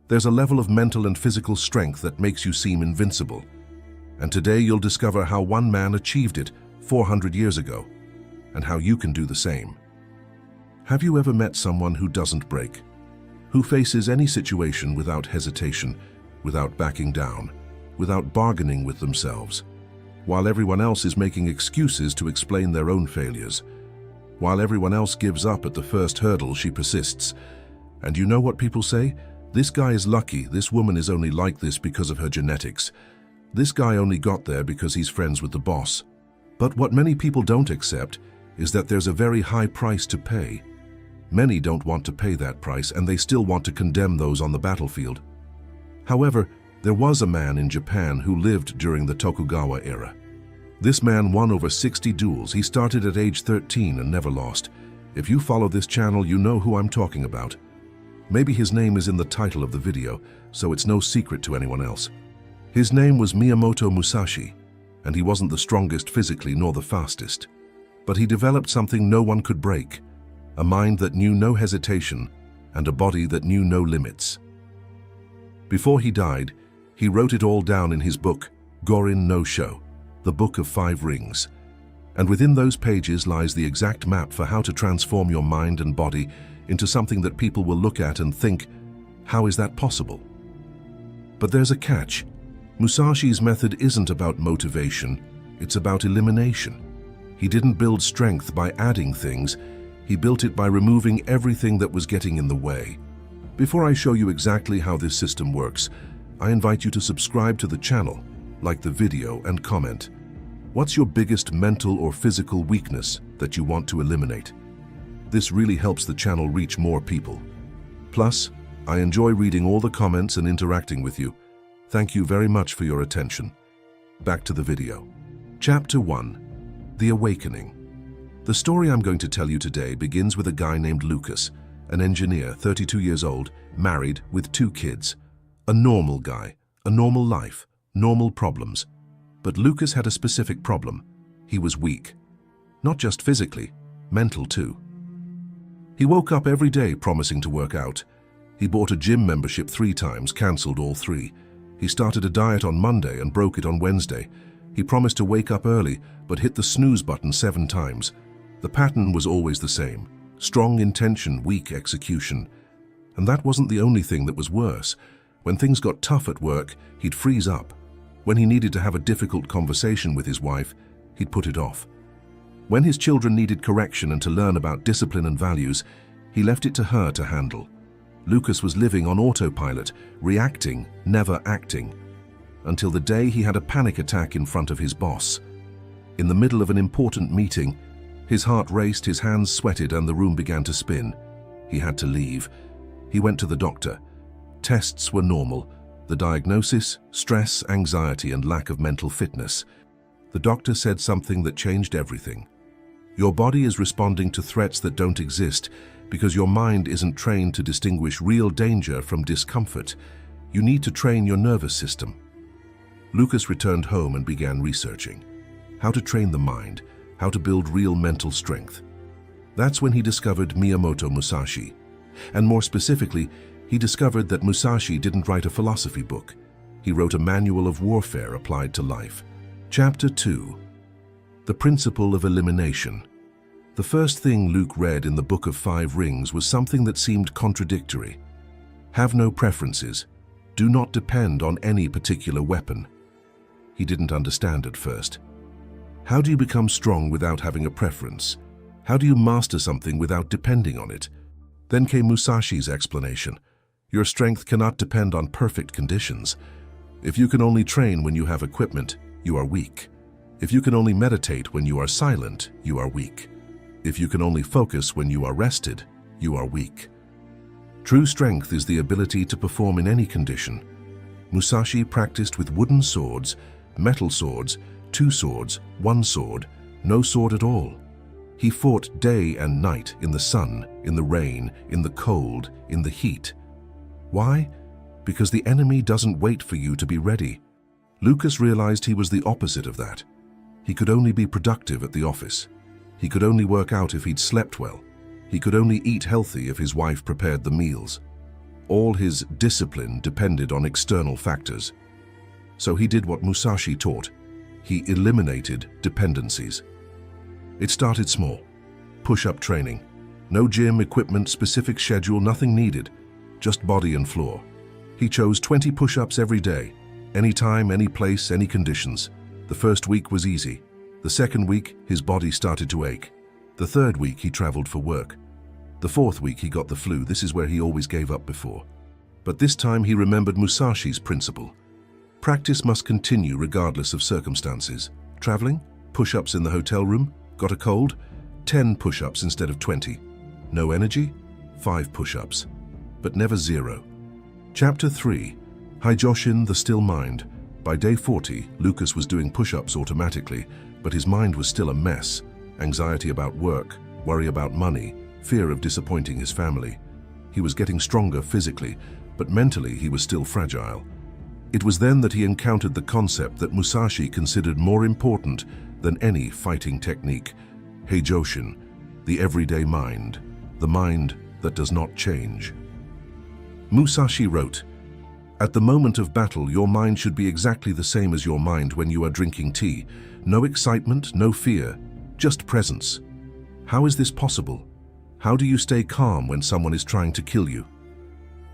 There's a level of mental and physical strength that makes you seem invincible. And today you'll discover how one man achieved it 400 years ago, and how you can do the same. Have you ever met someone who doesn't break? Who faces any situation without hesitation, without backing down, without bargaining with themselves, while everyone else is making excuses to explain their own failures? While everyone else gives up at the first hurdle, she persists. And you know what people say? This guy is lucky, this woman is only like this because of her genetics. This guy only got there because he's friends with the boss. But what many people don't accept is that there's a very high price to pay. Many don't want to pay that price, and they still want to condemn those on the battlefield. However, there was a man in Japan who lived during the Tokugawa era. This man won over 60 duels. He started at age 13 and never lost. If you follow this channel, you know who I'm talking about. Maybe his name is in the title of the video, so it's no secret to anyone else. His name was Miyamoto Musashi, and he wasn't the strongest physically nor the fastest. But he developed something no one could break, a mind that knew no hesitation and a body that knew no limits. Before he died, he wrote it all down in his book, Gorin no Sho, the Book of 5 Rings. And within those pages lies the exact map for how to transform your mind and body into something that people will look at and think, how is that possible? But there's a catch. Musashi's method isn't about motivation, it's about elimination. He didn't build strength by adding things, he built it by removing everything that was getting in the way. Before I show you exactly how this system works, I invite you to subscribe to the channel, like the video, and comment. What's your biggest mental or physical weakness that you want to eliminate? This really helps the channel reach more people. Plus, I enjoy reading all the comments and interacting with you. Thank you very much for your attention. Back to the video. Chapter 1. The Awakening. The story I'm going to tell you today begins with a guy named Lucas, an engineer, 32 years old, married, with 2 kids. A normal guy, a normal life, normal problems. But Lucas had a specific problem. He was weak. Not just physically, mental too. He woke up every day promising to work out. He bought a gym membership 3 times, cancelled all 3. He started a diet on Monday and broke it on Wednesday. He promised to wake up early, but hit the snooze button 7 times. The pattern was always the same. Strong intention, weak execution. And that wasn't the only thing that was worse. When things got tough at work, he'd freeze up. When he needed to have a difficult conversation with his wife, he'd put it off. When his children needed correction and to learn about discipline and values, he left it to her to handle. Lucas was living on autopilot, reacting, never acting, until the day he had a panic attack in front of his boss. In the middle of an important meeting, his heart raced, his hands sweated, and the room began to spin. He had to leave. He went to the doctor. Tests were normal. The diagnosis: stress, anxiety, and lack of mental fitness. The doctor said something that changed everything. Your body is responding to threats that don't exist because your mind isn't trained to distinguish real danger from discomfort. You need to train your nervous system. Lucas returned home and began researching how to train the mind, how to build real mental strength. That's when he discovered Miyamoto Musashi. And more specifically, he discovered that Musashi didn't write a philosophy book. He wrote a manual of warfare applied to life. Chapter 2. The Principle of Elimination. The first thing Luke read in the Book of 5 Rings was something that seemed contradictory. Have no preferences. Do not depend on any particular weapon. He didn't understand at first. How do you become strong without having a preference? How do you master something without depending on it? Then came Musashi's explanation. Your strength cannot depend on perfect conditions. If you can only train when you have equipment, you are weak. If you can only meditate when you are silent, you are weak. If you can only focus when you are rested, you are weak. True strength is the ability to perform in any condition. Musashi practiced with wooden swords, metal swords, 2 swords, 1 sword, no sword at all. He fought day and night in the sun, in the rain, in the cold, in the heat. Why? Because the enemy doesn't wait for you to be ready. Lucas realized he was the opposite of that. He could only be productive at the office. He could only work out if he'd slept well. He could only eat healthy if his wife prepared the meals. All his discipline depended on external factors. So he did what Musashi taught. He eliminated dependencies. It started small. Push-up training. No gym, equipment, specific schedule, nothing needed. Just body and floor. He chose 20 push-ups every day. Anytime, any place, any conditions. The first week was easy. The second week, his body started to ache. The third week, he traveled for work. The fourth week, he got the flu. This is where he always gave up before. But this time, he remembered Musashi's principle. Practice must continue regardless of circumstances. Traveling? Push-ups in the hotel room? Got a cold? 10 push-ups instead of 20. No energy? 5 push-ups. But never 0. Chapter 3. Heijoshin, the Still Mind. By day 40, Lucas was doing push-ups automatically, but his mind was still a mess. Anxiety about work, worry about money, fear of disappointing his family. He was getting stronger physically, but mentally he was still fragile. It was then that he encountered the concept that Musashi considered more important than any fighting technique. Heijoshin, the everyday mind, the mind that does not change. Musashi wrote, "At the moment of battle, your mind should be exactly the same as your mind when you are drinking tea. No excitement, no fear, just presence. How is this possible? How do you stay calm when someone is trying to kill you?"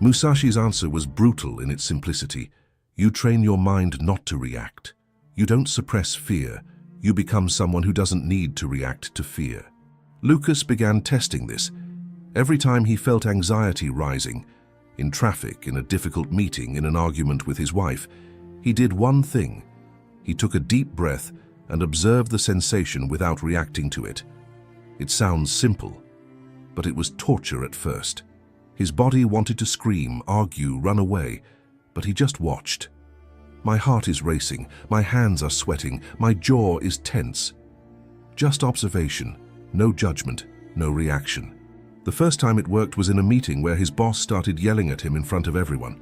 Musashi's answer was brutal in its simplicity. You train your mind not to react. You don't suppress fear. You become someone who doesn't need to react to fear. Lucas began testing this. Every time he felt anxiety rising, in traffic, in a difficult meeting, in an argument with his wife, he did one thing. He took a deep breath and observed the sensation without reacting to it. It sounds simple, but it was torture at first. His body wanted to scream, argue, run away, but he just watched. My heart is racing, my hands are sweating, my jaw is tense. Just observation, no judgment, no reaction. The first time it worked was in a meeting where his boss started yelling at him in front of everyone.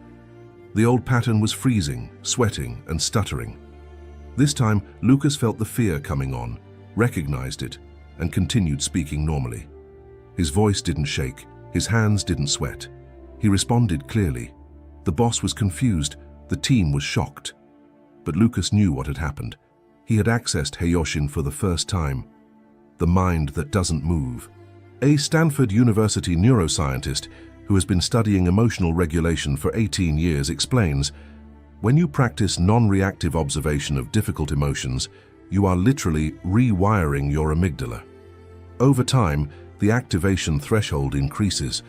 The old pattern was freezing, sweating, and stuttering. This time, Lucas felt the fear coming on, recognized it, and continued speaking normally. His voice didn't shake, his hands didn't sweat. He responded clearly. The boss was confused, the team was shocked. But Lucas knew what had happened. He had accessed Heijoshin for the first time. The mind that doesn't move. A Stanford University neuroscientist who has been studying emotional regulation for 18 years explains, when you practice non-reactive observation of difficult emotions, you are literally rewiring your amygdala. Over time, the activation threshold increases.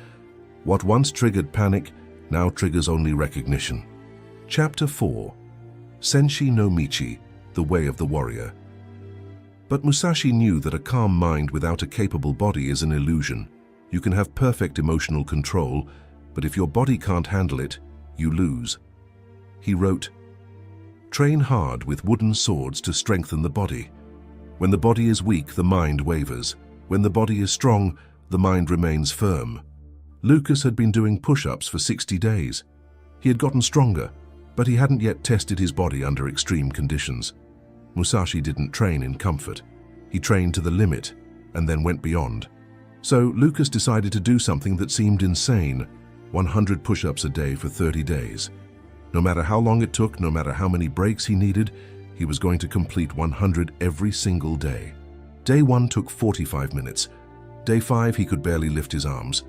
What once triggered panic now triggers only recognition. Chapter 4. Senshi no Michi, the Way of the Warrior. But Musashi knew that a calm mind without a capable body is an illusion. You can have perfect emotional control, but if your body can't handle it, you lose. He wrote, "Train hard with wooden swords to strengthen the body. When the body is weak, the mind wavers. When the body is strong, the mind remains firm." Lucas had been doing push-ups for 60 days. He had gotten stronger, but he hadn't yet tested his body under extreme conditions. Musashi didn't train in comfort. He trained to the limit and then went beyond. So Lucas decided to do something that seemed insane, 100 push-ups a day for 30 days. No matter how long it took, no matter how many breaks he needed, he was going to complete 100 every single day. Day 1 took 45 minutes. Day 5, he could barely lift his arms.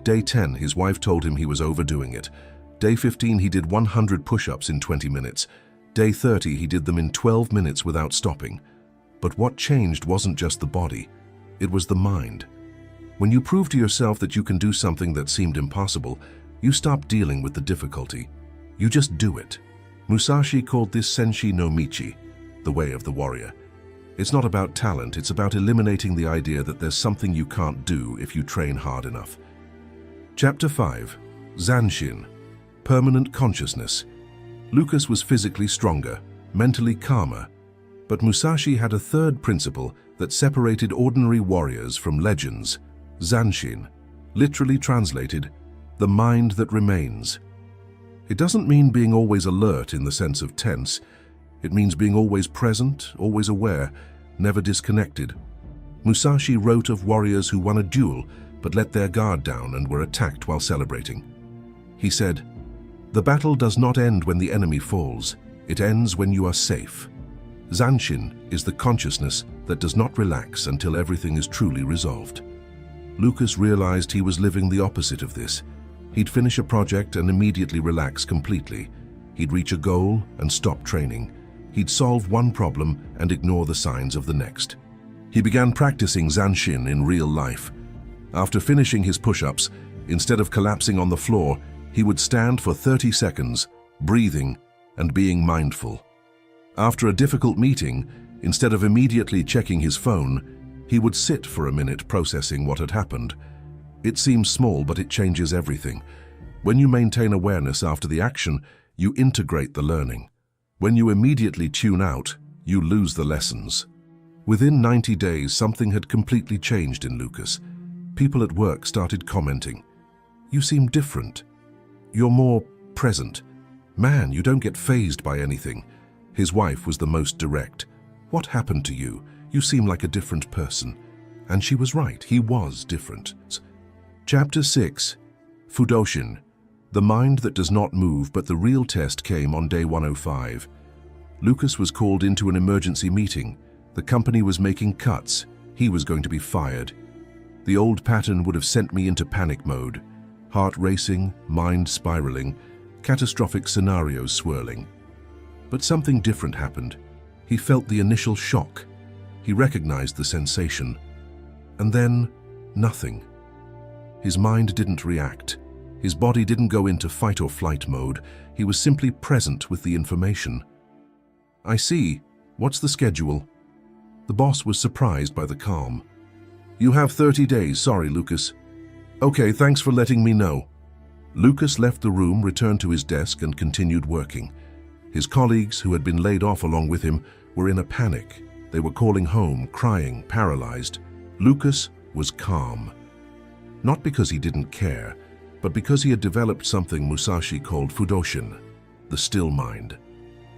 Day 10, his wife told him he was overdoing it. Day 15, he did 100 push-ups in 20 minutes. Day 30, he did them in 12 minutes without stopping. But what changed wasn't just the body, it was the mind. When you prove to yourself that you can do something that seemed impossible, you stop dealing with the difficulty. You just do it. Musashi called this Senshi no Michi, the way of the warrior. It's not about talent, it's about eliminating the idea that there's something you can't do if you train hard enough. Chapter 5. Zanshin, Permanent Consciousness. Lucas was physically stronger, mentally calmer, but Musashi had a third principle that separated ordinary warriors from legends, Zanshin, literally translated, the mind that remains. It doesn't mean being always alert in the sense of tense. It means being always present, always aware, never disconnected. Musashi wrote of warriors who won a duel but let their guard down and were attacked while celebrating. He said, "The battle does not end when the enemy falls. It ends when you are safe." Zanshin is the consciousness that does not relax until everything is truly resolved. Lucas realized he was living the opposite of this. He'd finish a project and immediately relax completely. He'd reach a goal and stop training. He'd solve one problem and ignore the signs of the next. He began practicing Zanshin in real life. After finishing his push-ups, instead of collapsing on the floor, he would stand for 30 seconds, breathing and being mindful. After a difficult meeting, instead of immediately checking his phone, he would sit for a minute processing what had happened. It seems small, but it changes everything. When you maintain awareness after the action, you integrate the learning. When you immediately tune out, you lose the lessons. Within 90 days, something had completely changed in Lucas. People at work started commenting, "You seem different. You're more present. Man, you don't get fazed by anything." His wife was the most direct. "What happened to you? You seem like a different person." And she was right, he was different. Chapter 6. Fudoshin. The mind that does not move, but the real test came on day 105. Lucas was called into an emergency meeting. The company was making cuts. He was going to be fired. The old pattern would have sent me into panic mode. Heart racing, mind spiraling, catastrophic scenarios swirling. But something different happened. He felt the initial shock. He recognized the sensation. And then, nothing. His mind didn't react. His body didn't go into fight or flight mode. He was simply present with the information. "I see. What's the schedule?" The boss was surprised by the calm. "You have 30 days, sorry, Lucas." "Okay, thanks for letting me know." Lucas left the room, returned to his desk, and continued working. His colleagues, who had been laid off along with him, were in a panic. They were calling home, crying, paralyzed. Lucas was calm. Not because he didn't care, but because he had developed something Musashi called Fudoshin, the still mind.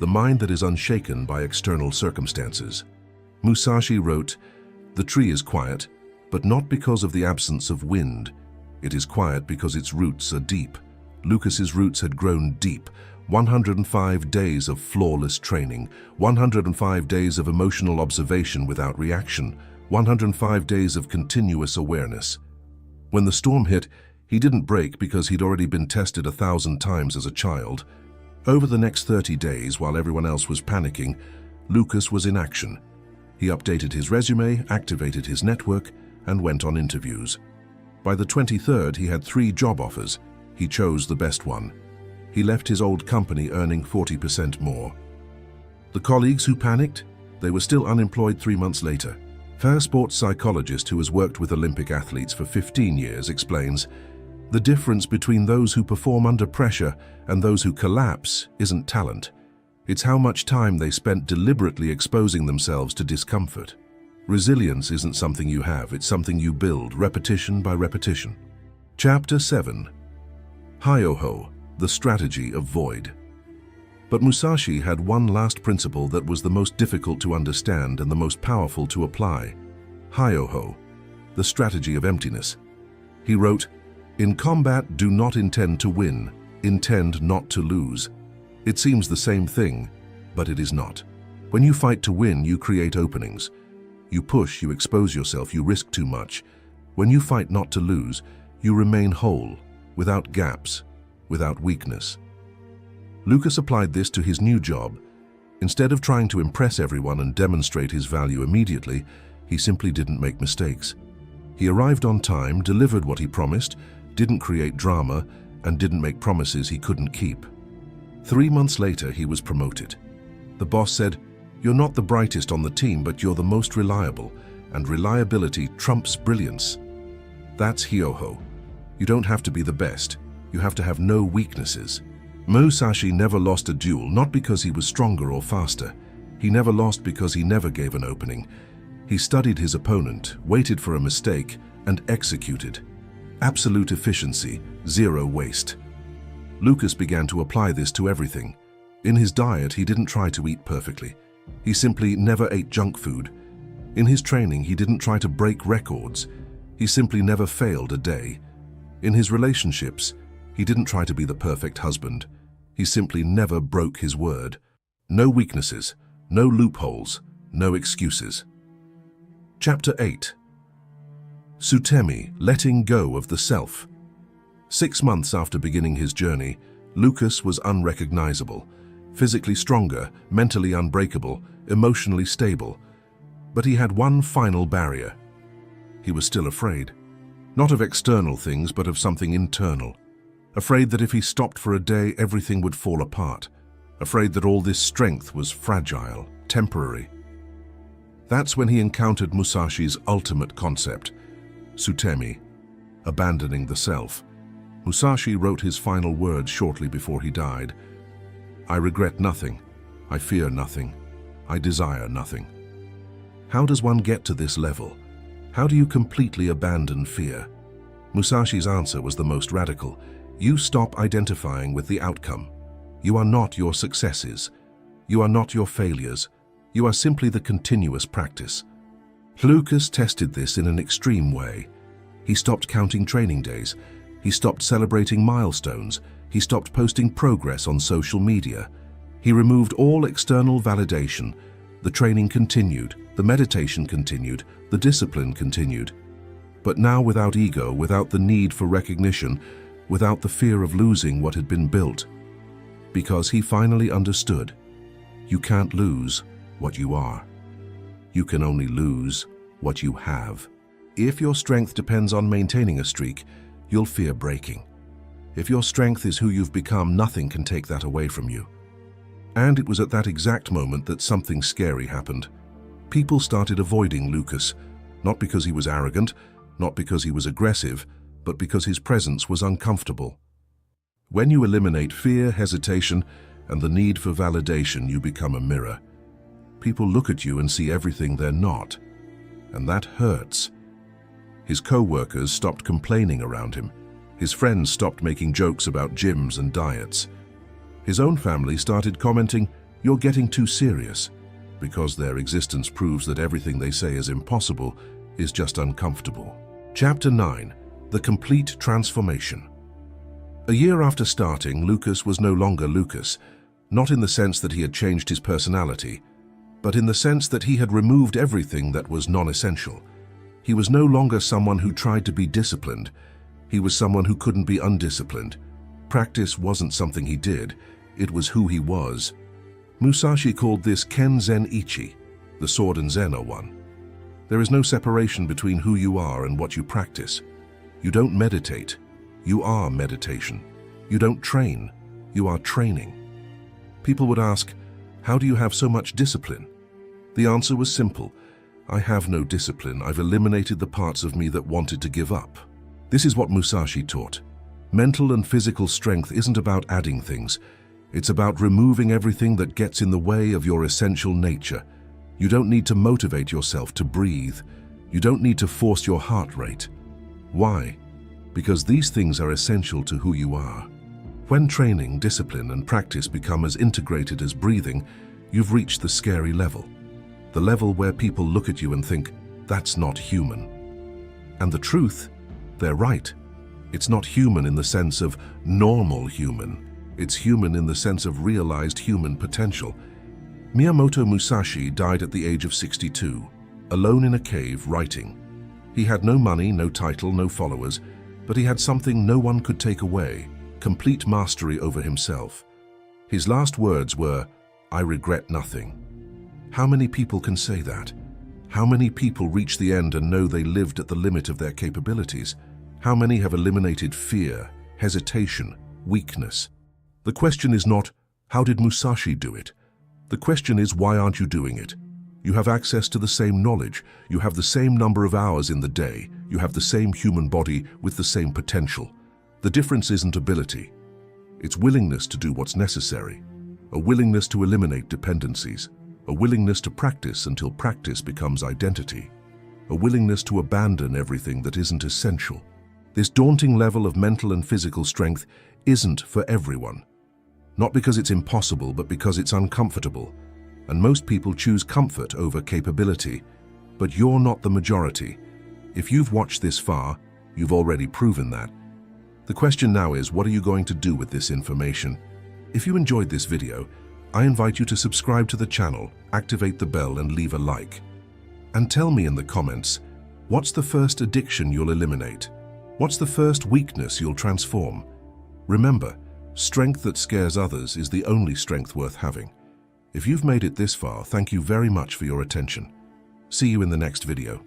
The mind that is unshaken by external circumstances. Musashi wrote, "The tree is quiet, but not because of the absence of wind. It is quiet because its roots are deep." Lucas's roots had grown deep. 105 days of flawless training, 105 days of emotional observation without reaction, 105 days of continuous awareness. When the storm hit, he didn't break because he'd already been tested 1,000 times as a child. Over the next 30 days, while everyone else was panicking, Lucas was in action. He updated his resume, activated his network, and went on interviews. By the 23rd, he had 3 job offers. He chose the best one. He left his old company earning 40% more. The colleagues who panicked, they were still unemployed 3 months later. Fair sports psychologist who has worked with Olympic athletes for 15 years explains, "The difference between those who perform under pressure and those who collapse isn't talent. It's how much time they spent deliberately exposing themselves to discomfort. Resilience isn't something you have, it's something you build, repetition by repetition." Chapter 7. Hyoho, the strategy of void. But Musashi had one last principle that was the most difficult to understand and the most powerful to apply. Hyoho, the strategy of emptiness. He wrote, "In combat, do not intend to win, intend not to lose." It seems the same thing, but it is not. When you fight to win, you create openings. You push, you expose yourself, you risk too much. When you fight not to lose, you remain whole, without gaps, without weakness. Lucas applied this to his new job. Instead of trying to impress everyone and demonstrate his value immediately, he simply didn't make mistakes. He arrived on time, delivered what he promised, didn't create drama, and didn't make promises he couldn't keep. 3 months later, he was promoted. The boss said, "You're not the brightest on the team, but you're the most reliable, and reliability trumps brilliance." That's Hyoho. You don't have to be the best. You have to have no weaknesses. Musashi never lost a duel, not because he was stronger or faster. He never lost because he never gave an opening. He studied his opponent, waited for a mistake, and executed. Absolute efficiency, zero waste. Lucas began to apply this to everything. In his diet, he didn't try to eat perfectly. He simply never ate junk food. In his training, he didn't try to break records. He simply never failed a day. In his relationships, He didn't try to be the perfect husband. He simply never broke his word. No weaknesses, no loopholes, no excuses. Chapter 8. Sutemi, letting go of the self. 6 months after beginning his journey, Lucas was unrecognizable, physically stronger, mentally unbreakable, emotionally stable. But he had one final barrier. He was still afraid. Not of external things, but of something internal. Afraid that if he stopped for a day, everything would fall apart. Afraid that all this strength was fragile, temporary. That's when he encountered Musashi's ultimate concept, Sutemi, abandoning the self. Musashi wrote his final words shortly before he died. I regret nothing. I fear nothing. I desire nothing. How does one get to this level? How do you completely abandon fear? Musashi's answer was the most radical. You stop identifying with the outcome. You are not your successes. You are not your failures. You are simply the continuous practice. Lucas tested this in an extreme way. He stopped counting training days. He stopped celebrating milestones. He stopped posting progress on social media. He removed all external validation. The training continued, the meditation continued, the discipline continued. But now without ego, without the need for recognition, without the fear of losing what had been built. Because he finally understood, you can't lose what you are. You can only lose what you have. If your strength depends on maintaining a streak, you'll fear breaking. If your strength is who you've become, nothing can take that away from you. And it was at that exact moment that something scary happened. People started avoiding Lucas, not because he was arrogant, not because he was aggressive, but because his presence was uncomfortable. When you eliminate fear, hesitation, and the need for validation, you become a mirror. People look at you and see everything they're not, and that hurts. His co-workers stopped complaining around him. His friends stopped making jokes about gyms and diets. His own family started commenting, "You're getting too serious," because their existence proves that everything they say is impossible is just uncomfortable. Chapter 9. The Complete Transformation. A year after starting, Lucas was no longer Lucas, not in the sense that he had changed his personality, but in the sense that he had removed everything that was non-essential. He was no longer someone who tried to be disciplined. He was someone who couldn't be undisciplined. Practice wasn't something he did, it was who he was. Musashi called this Ken Zen Ichi, the sword and Zen are one. There is no separation between who you are and what you practice. You don't meditate, you are meditation. You don't train, you are training. People would ask, how do you have so much discipline? The answer was simple. I have no discipline. I've eliminated the parts of me that wanted to give up. This is what Musashi taught. Mental and physical strength isn't about adding things. It's about removing everything that gets in the way of your essential nature. You don't need to motivate yourself to breathe. You don't need to force your heart rate. Why? Because these things are essential to who you are. When training, discipline, and practice become as integrated as breathing, you've reached the scary level. The level where people look at you and think, that's not human. And the truth, they're right. It's not human in the sense of normal human. It's human in the sense of realized human potential. Miyamoto Musashi died at the age of 62, alone in a cave writing. He had no money, no title, no followers, but he had something no one could take away, complete mastery over himself. His last words were, I regret nothing. How many people can say that? How many people reach the end and know they lived at the limit of their capabilities? How many have eliminated fear, hesitation, weakness? The question is not, how did Musashi do it? The question is, why aren't you doing it? You have access to the same knowledge. You have the same number of hours in the day. You have the same human body with the same potential. The difference isn't ability. It's willingness to do what's necessary. A willingness to eliminate dependencies. A willingness to practice until practice becomes identity. A willingness to abandon everything that isn't essential. This daunting level of mental and physical strength isn't for everyone. Not because it's impossible, but because it's uncomfortable. And most people choose comfort over capability. But you're not the majority. If you've watched this far, you've already proven that. The question now is, what are you going to do with this information? If you enjoyed this video, I invite you to subscribe to the channel, activate the bell and leave a like. And tell me in the comments, what's the first addiction you'll eliminate? What's the first weakness you'll transform? Remember, strength that scares others is the only strength worth having. If you've made it this far, thank you very much for your attention. See you in the next video.